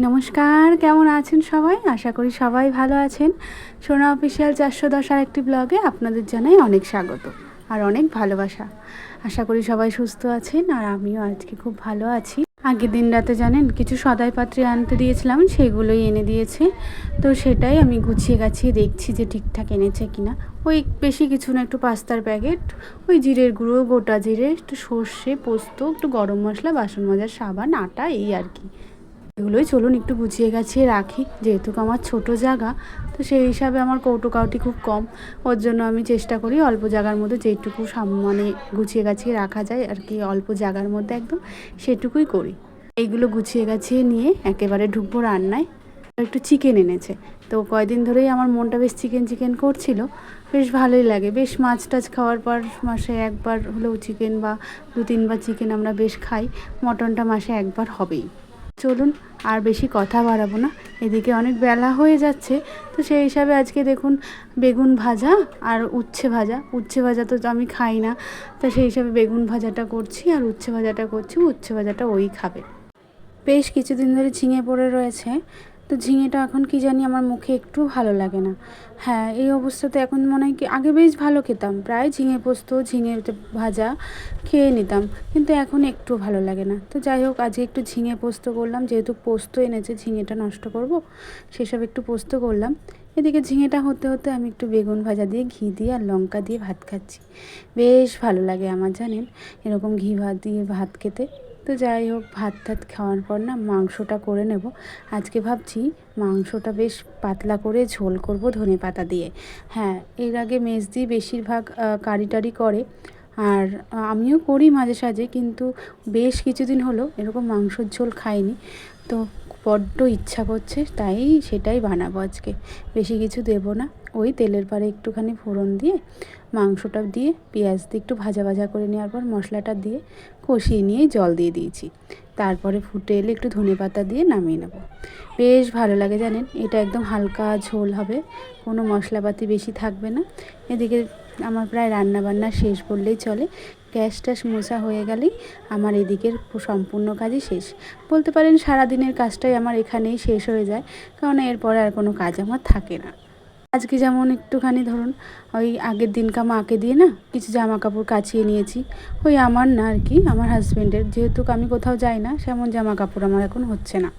নমস্কার, কেমন আছেন সবাই? আশা করি সবাই ভালো আছেন। সোনা অফিসিয়াল 410 আরেকটি ব্লগে আপনাদের জানাই অনেক স্বাগত আর অনেক ভালোবাসা। আশা করি সবাই সুস্থ আছেন আর আমিও আজকে খুব ভালো আছি। আগের দিন রাতে জানেন কিছু সদাই পাত্রী আনতে দিয়েছিলাম, সেগুলোই এনে দিয়েছে। তো সেটাই আমি গুছিয়ে গাছিয়ে দেখছি যে ঠিকঠাক এনেছে কিনা। ওই বেশি কিছু না, একটু পাস্তার প্যাকেট, ওই জিরের গুঁড়ো, গোটা জিরে, একটু সর্ষে, পোস্ত, একটু গরম মশলা, বাসন মাজার সাবান, আটা, এই আর কি। এগুলোই চলুন একটু গুছিয়ে গাছিয়ে রাখি, যেহেতু আমার ছোট জায়গা, তো সেই হিসাবে আমার কৌটো কাউটি খুব কম। ওর জন্য আমি চেষ্টা করি অল্প জায়গার মধ্যে যেটুকু মানে গুছিয়ে গাছিয়ে রাখা যায় আর কি, অল্প জায়গার মধ্যে একদম সেটুকুই করি। এইগুলো গুছিয়ে গাছিয়ে নিয়ে একেবারে ঢুকবো রান্নায়। একটু চিকেন এনেছে, তো কয়দিন ধরেই আমার মনটা বেশ চিকেন চিকেন করছিল। বেশ ভালোই লাগে, বেশ মাছ টাছ খাওয়ার পর মাসে একবার হলেও চিকেন বা 2-3বার চিকেন আমরা বেশ খাই। মটনটা মাসে একবার হবেই। চলুন আর বেশি কথা বাড়াবো না, এদিকে অনেক বেলা হয়ে যাচ্ছে। তো সেই হিসাবে আজকে দেখুন বেগুন ভাজা আর উচ্ছে ভাজা তো আমি খাই না, তো সেই হিসাবে বেগুন ভাজাটা করছি আর উচ্ছে ভাজাটা করছি। উচ্ছে ভাজাটা ওই খাবে। বেশ কিছুদিন ধরে ঝিঙে পড়ে রয়েছে, তো ঝিঙেটা এখন কি জানি আমার মুখে একটু ভালো লাগে না। হ্যাঁ, এই অবস্থাতে এখন মনে হয় কি, আগে বেশ ভালো খেতাম, প্রায় ঝিঙে পোস্ত, ঝিঙে ভাজা খেয়ে নিতাম, কিন্তু এখন একটু ভালো লাগে না। তো যাই হোক, আজকে একটু ঝিঙে পোস্ত করলাম, যেহেতু পোস্ত এনেছে, ঝিঙেটা নষ্ট করব, সেসব একটু পোস্ত করলাম। এদিকে ঝিঙেটা হতে হতে আমি একটু বেগুন ভাজা দিয়ে ঘি দিয়ে আর লঙ্কা দিয়ে ভাত খাচ্ছি। বেশ ভালো লাগে আমার, জানেন, এরকম ঘি ভাত দিয়ে ভাত খেতে। তো যাই হোক, ভাত টাত খাওয়ার পর না মাংসটা করে নেব। আজকে ভাবছি মাংসটা বেশ পাতলা করে ঝোল করব ধনেপাতা দিয়ে। হ্যাঁ, এর আগে মেজদি বেশিরভাগ কারি টারি করে, আর আমিও করি মাঝে সাঝে, কিন্তু বেশ কিছুদিন হলো এরকম মাংসর ঝোল খাইনি। তো বড্ড ইচ্ছা করছে, তাই সেটাই বানাবো আজকে। বেশি কিছু দেব না, ওই তেলের পারে একটুখানি ফোড়ন দিয়ে মাংসটা দিয়ে পেঁয়াজ দিয়ে একটু ভাজা ভাজা করে নেওয়ার পর মশলাটা দিয়ে কষিয়ে নিয়ে জল দিয়ে দিয়েছি। তারপরে ফুটে এলে একটু ধনেপাতা দিয়ে নামিয়ে নেব। বেশ ভালো লাগে, জানেন, এটা একদম হালকা ঝোল হবে, কোনো মশলাপাতি বেশি থাকবে না। এদিকে আমার প্রায় রান্নাবান্না শেষ বললেই চলে। গ্যাস ট্যাস মোছা হয়ে গেলেই আমার এদিকের সম্পূর্ণ কাজই শেষ বলতে পারেন। সারাদিনের কাজটাই আমার এখানেই শেষ হয়ে যায়, কারণ এরপরে আর কোনো কাজ আমার থাকে না। আজকে যেমন একটুখানি ধরুন ওই আগের দিনকা মাকে দিয়ে না কিছু জামা কাপড় কাচিয়ে নিয়েছি। ওই আমার না আর কি, আমার হাজব্যান্ডের, যেহেতু আমি কোথাও যাই না, সেমন জামা কাপড় আমার এখন হচ্ছে না।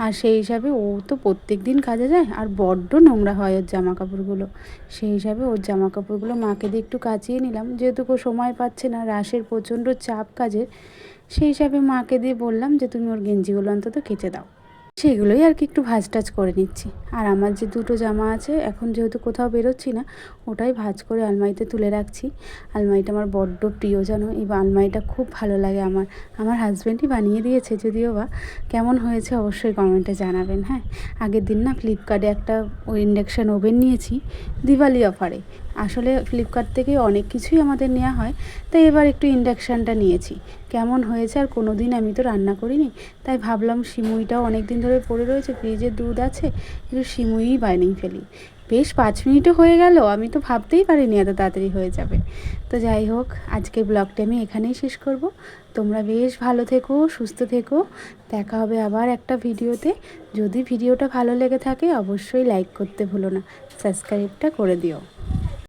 আর সেই হিসাবে ও তো প্রত্যেক দিন কাজে যায়, আর বড্ড নোংরা হয় ওর জামা কাপড়গুলো। সেই হিসাবে ওর জামা কাপড়গুলো মাকে দিয়ে একটু কাচিয়ে নিলাম, যেহেতু ও সময় পাচ্ছে না, রাশের প্রচণ্ড চাপ কাজের। সেই হিসাবে মাকে দিয়ে বললাম যে তুমি ওর গেঞ্জিগুলো অন্তত কেচে দাও। সেগুলোই আর কি একটু ভাঁজ টাজ করে নিচ্ছি। আর আমার যে দুটো জামা আছে, এখন যেহেতু কোথাও বেরোচ্ছি না, ওটাই ভাঁজ করে আলমারিতে তুলে রাখছি। আলমারিটা আমার বড্ড প্রিয়, জানো, এই আলমারিটা খুব ভালো লাগে আমার। আমার হাজব্যান্ডই বানিয়ে দিয়েছে যদিও বা। কেমন হয়েছে অবশ্যই কমেন্টে জানাবেন। হ্যাঁ, আগের দিন না ফ্লিপকার্টে একটা ইন্ডাকশান ওভেন নিয়েছি দিওয়ালি অফারে। আসলে ফ্লিপকার্ট থেকে অনেক কিছুই আমাদের নেওয়া হয়, তাই এবার একটু ইন্ডাকশানটা নিয়েছি। কেমন হয়েছে, আর কোনো দিন আমি তো রান্না করিনি, তাই ভাবলাম সিমুইটাও অনেক দিন ধরে পড়ে রয়েছে, ফ্রিজে দুধ আছে, একটু সিমুইই বানিয়ে ফেলি। বেশ 5 মিনিটও হয়ে গেল, আমি তো ভাবতেই পারিনি এত তাড়াতাড়ি হয়ে যাবে। তো যাই হোক, আজকের ব্লগটা আমি এখানেই শেষ করব। তোমরা বেশ ভালো থেকো, সুস্থ থেকো। দেখা হবে আবার একটা ভিডিওতে। যদি ভিডিওটা ভালো লেগে থাকে অবশ্যই লাইক করতে ভুলো না, সাবস্ক্রাইবটা করে দিও।